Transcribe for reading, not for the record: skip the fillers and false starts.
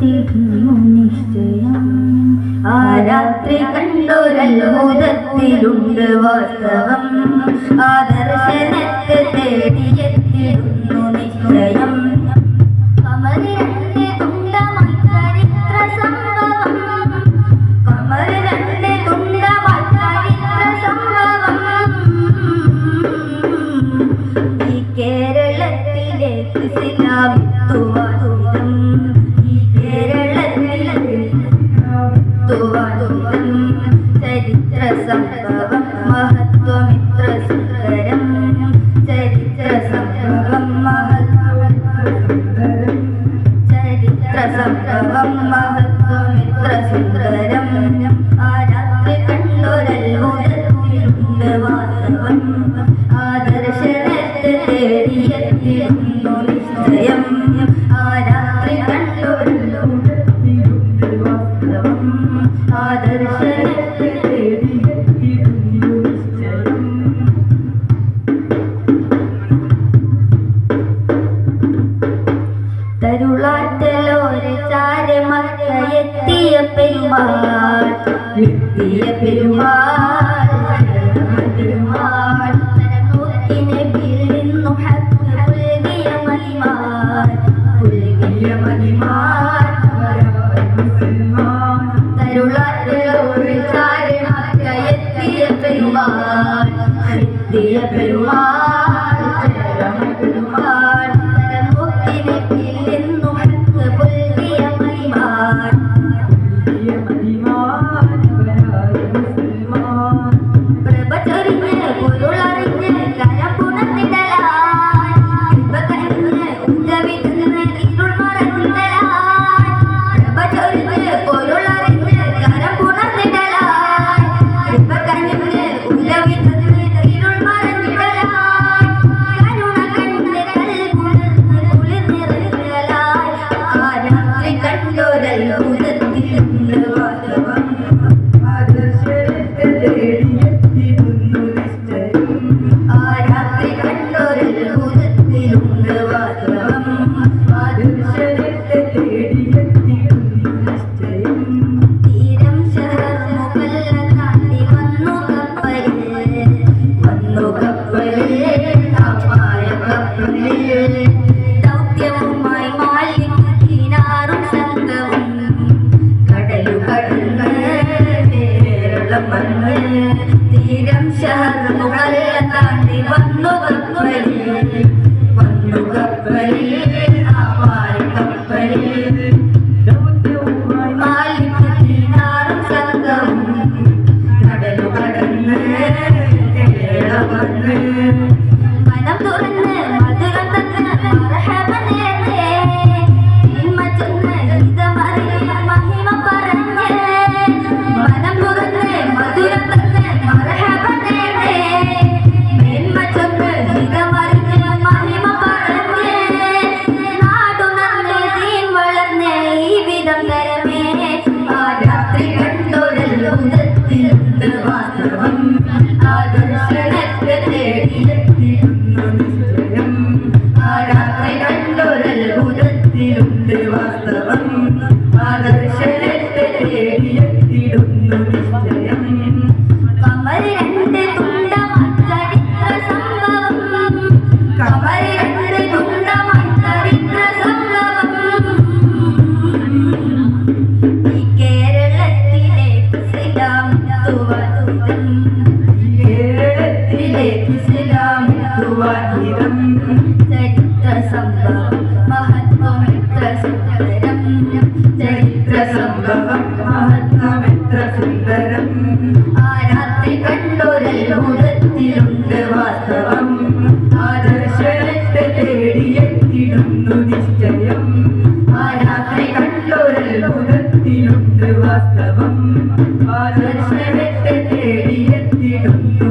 തേടിയെത്തിടുന്നു നിശ്ചയം. ആ രാത്രി കണ്ടൊരത്ഭുതത്തിലുണ്ട് വാസ്തവം. ആ ദർശനത്തെ തേടിയെത്തിടുന്നു നിശ്ചയം. കമറിന്റെ തുണ്ടമായി ചരിത്ര സംഭവം. കമറിന്റെ തുണ്ടമായി ചരിത്ര സംഭവം. ഈ കേരളത്തിലേക്ക് ഇസ്ലാമിത്തുവാദം. ഈ കേരളത്തിലേക്ക് ഇസ്ലാമിത്തുവാദം. ചരിത്ര സംഭവം മഹത്വമിത്ര സുന്ദരം. ചരിത്ര സംഭവം ചരിത്ര സംഭവം മഹത്വമിത്ര സുന്ദരം. ആ രാത്രി കണ്ടൊരത്ഭുതത്തിലുണ്ട് വാസ്തവം. ആ ദർശനത്തെ തേടിയെത്തിടുന്നു നിശ്ചയം. ആ രാത്രി കണ്ടൊരത്ഭുതത്തിലുണ്ട് വാസ്തവം. ആ ദർശനത്തെ തേടിയെത്തിടുന്നു നിശ്ചയം. തരുളാറ്റലോരെ ചാരമക്കയെത്തിയ പെരുമാൾ. എത്തിയ പെരുമാൾ പെരുമാൾ. തരനോക്കിനെ വീഴുന്നു ഹക്ക് പുൽകിയ മലിമാൻ. പുൽകിയ മലിമാൻ. തരുളാറ്റലോരെ ചാരമക്കയെത്തിയ പെരുമാൾ. എത്തിയ പെരുമാൾ പെരുമാൾ. തരനോക്കിനെ വീഴുന്നു ഹക്ക് പുൽകിയ മലിമാൻ. പ്രഭ ചൊരിഞ്ഞ് പൊരുളറിഞ്ഞ് കരപുണർന്നിടലാൻ. കൃപ കനിഞ്ഞ് ഉഞ്ചവിരുന്ന് ഇരുൾ മറന്നിടലാൻ. പ്രഭ ചൊരിഞ്ഞ് പൊരുളറിഞ്ഞ് കരപുണർന്നിടലാൻ. കൃപ കനിഞ്ഞ് ഉഞ്ചവിരുന്ന് ഇരുൾ മറന്നിടലാൻ. കരുണ കണ്ട് കൽകുളിർന്ന് കുളിർന്നിറങ്ങലാൻ. ആ രാത്രി കണ്ടൊരത്ഭുതത്തിലുണ്ട് വാസ്തവം. ആ ദർശനത്തെ തേടിയെത്തിടുന്നു നിശ്ചയം. ആ രാത്രി കണ്ടൊരത്ഭുതത്തിലുണ്ട് വാസ്തവം. ആ ദർശനത്തെ തേടിയെത്തിടുന്നു നിശ്ചയം. തീരം ശഹർ മുകല്ല താണ്ടി വന്നു കപ്പലിൽ. വന്നു കപ്പലിൽ താപ്പായ കപ്പലിൽ. ദൗത്യവുമായി മാലിക് ദീനാറും സംഘവും കടലു കടന്ന് കേരളം വന്ന്. തീരം ശഹർ മുകല്ല താണ്ടി വന്നു കപ്പലിൽ. വന്നു കപ്പലിൽ താപ്പായ കപ്പലിൽ. ദൗത്യവുമായി മാലിക് ദീനാറും സംഘവും കടലു കടന്ന് കേരളം വന്ന്. മനം തുറന്ന് മധുരം തന്ന് മർഹബനേർന്നേ. തിന്മ ചൊന്ന് ഹിതമറിഞ്ഞ മഹിമ പറഞ്ഞ്. മനം തുറന്ന് മധുരം തന്ന് മർഹബനേർന്നേ. തിന്മ ചൊന്ന് ഹിതമറിഞ്ഞ മഹിമ പറഞ്ഞ്. നാടുണർന്ന് ദീൻ വളർന്ന് ഈ വിധം തരമേ. ആ രാത്രി കണ്ടൊരത്ഭുതത്തിലുണ്ട് വാസ്തവം. ആ ദർശനത്തെ തേടിയെത്തിടുന്നു നിശ്ചയം. ആ രാത്രി കണ്ടൊരത്ഭുതത്തിലുണ്ട് വാസ്തവം. ആ ദർശനത്തെ തേടിയെത്തിടുന്നു നിശ്ചയം. കമറിന്റെ തുണ്ടമായി ചരിത്ര സംഭവം. കമറിന്റെ തുണ്ടമായി ചരിത്ര സംഭവം. ഈ കേരളത്തിലേക്ക് ഇസ്ലാമിത്തുവാദം. കേരളത്തിലേക്ക് ഇസ്ലാമിത്തുവാദം. ചരിത്ര സംഭവം മഹത്വമിത്ര സുന്ദരം. ചരിത്ര സംഭവം മഹത്വമിത്ര സുന്ദരം. ആ രാത്രി കണ്ടൊരത്ഭുതത്തിലുണ്ട് വാസ്തവം. ആ ദർശനത്തെ തേടിയെത്തിടുന്നു നിശ്ചയം. ആ രാത്രി കണ്ടൊരത്ഭുതത്തിലുണ്ട് വാസ്തവം. ആ ദർശനത്തെ തേടിയെത്തിടുന്നു